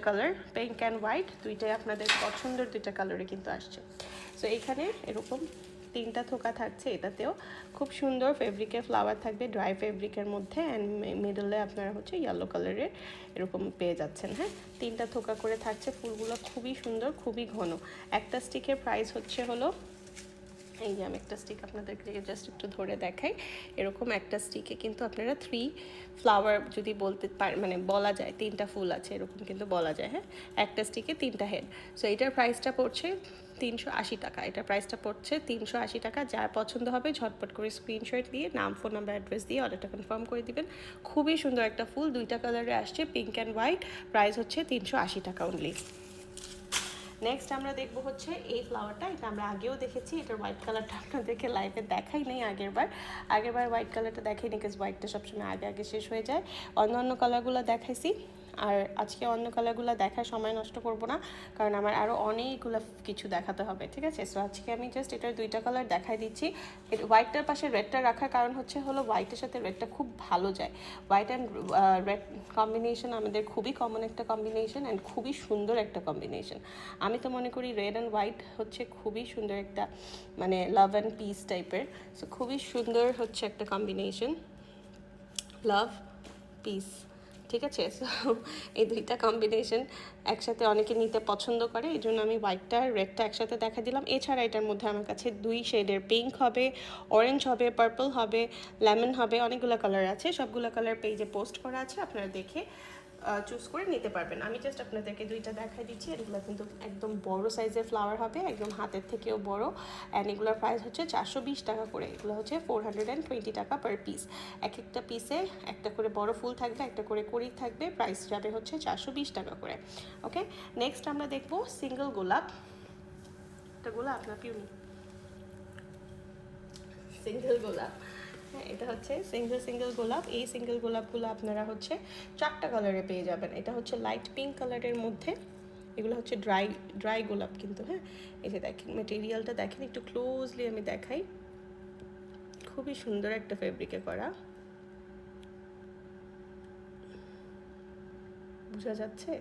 Colour pink and white দুইটাই আপনাদের পছন্দের দুইটা কালারে কিন্তু আসছে। সো এখানে এরকম 3টা থোকা থাকছে, এটাতেও খুব সুন্দর ফেব্রিকের ফ্লাওয়ার থাকবে ড্রাই ফেব্রিকের মধ্যে, অ্যান্ড মিডলে আপনারা হচ্ছে ইয়েলো কালারের এরকম পেয়ে যাচ্ছেন। হ্যাঁ, 3টা থোকা করে থাকছে, ফুলগুলো খুবই সুন্দর, খুবই ঘন। একটা স্টিকের প্রাইস হচ্ছে হলো, এই যে আমি একটা স্টিক আপনাদেরকে জাস্ট একটু ধরে দেখাই, এরকম একটা স্টিকে কিন্তু আপনারা 3 ফ্লাওয়ার যদি বলতে মানে বলা যায় 3টা ফুল আছে এরকম কিন্তু বলা যায়। হ্যাঁ, একটা স্টিকে 3টা হেড। সো এটার প্রাইসটা পড়ছে 380 টাকা। এটার প্রাইসটা পড়ছে 380 টাকা। যার পছন্দ হবে ঝটপট করে স্ক্রিনশট দিয়ে নাম, ফোন নাম্বার, অ্যাড্রেস দিয়ে অর্ডারটা কনফার্ম করে দিবেন। খুবই সুন্দর একটা ফুল, 2টা কালারে আসছে, পিঙ্ক অ্যান্ড হোয়াইট। প্রাইস হচ্ছে 380 টাকা অনলি। নেক্সট আমরা দেখবো হচ্ছে এই ফ্লাওয়ারটা, এটা আমরা আগেও দেখেছি। এটার হোয়াইট কালারটা আপনাদেরকে লাইভে দেখাই নেই আগেরবার হোয়াইট কালারটা দেখাই নি, বিকজ হোয়াইটটা সবসময় আগে শেষ হয়ে যায়। অন্য কালারগুলো দেখাইছি, আর আজকে অন্য কালারগুলো দেখার সময় নষ্ট করব না, কারণ আমার আরও অনেকগুলো কিছু দেখাতে হবে, ঠিক আছে। সো আজকে আমি জাস্ট এটার 2টা কালার দেখাই দিচ্ছি। হোয়াইটটার পাশে রেডটা রাখার কারণ হচ্ছে হলো হোয়াইটের সাথে রেডটা খুব ভালো যায়। হোয়াইট অ্যান্ড রেড কম্বিনেশন আমাদের খুবই কমন একটা কম্বিনেশন, অ্যান্ড খুবই সুন্দর একটা কম্বিনেশন। আমি তো মনে করি রেড অ্যান্ড হোয়াইট হচ্ছে খুবই সুন্দর একটা মানে লাভ অ্যান্ড পিস টাইপের। সো খুবই সুন্দর হচ্ছে একটা কম্বিনেশন, লাভ পিস, ঠিক আছে। সো এই 2টা কম্বিনেশন একসাথে অনেকে নিতে পছন্দ করে, এই জন্য আমি হোয়াইটটা আর রেডটা একসাথে দেখা দিলাম। এছাড়া এটার মধ্যে আমার কাছে 2 শেডের পিঙ্ক হবে, অরেঞ্জ হবে, পার্পল হবে, লেমন হবে, অনেকগুলো কালার আছে। সবগুলো কালার পেজে পোস্ট করা আছে, আপনারা দেখে চুজ করে নিতে পারবেন। আমি জাস্ট আপনাদেরকে 2টা দেখাই দিচ্ছি। এগুলো কিন্তু একদম বড় সাইজের ফ্লাওয়ার হবে, একদম হাতের থেকেও বড়, অ্যান্ড এগুলোর প্রাইস হচ্ছে 420 টাকা করে। এগুলো হচ্ছে 420 টাকা পার পিস। এক একটা পিসে একটা করে বড় ফুল থাকবে, একটা করে কড়ি থাকবে, প্রাইস যাবে হচ্ছে 420 টাকা করে। ওকে, নেক্সট আমরা দেখবো সিঙ্গেল গোলাপ। এটা গোলাপ না পিউনি? সিঙ্গেল গোলাপ। হ্যাঁ, এটা হচ্ছে সিঙ্গেল গোলাপ। এই সিঙ্গেল গোলাপগুলো আপনারা হচ্ছে 4টা কালারে পেয়ে যাবেন। এটা হচ্ছে লাইট পিঙ্ক কালারের মধ্যে, এগুলো হচ্ছে ড্রাই গোলাপ কিন্তু। হ্যাঁ, এই যে দেখেন মেটেরিয়ালটা দেখেন একটু ক্লোজলি আমি দেখাই, খুবই সুন্দর একটা ফেব্রিকে করা, বোঝা যাচ্ছে?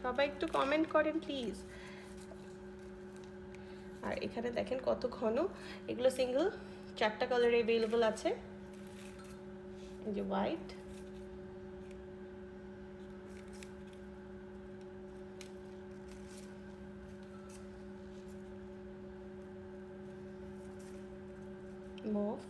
সবাই একটু কমেন্ট করেন প্লিজ। আর এখানে দেখেন কত ঘন, এগুলো সিঙ্গেল 4টা কালারে অ্যাভেলেবল আছে। এই যে হোয়াইট, মভ,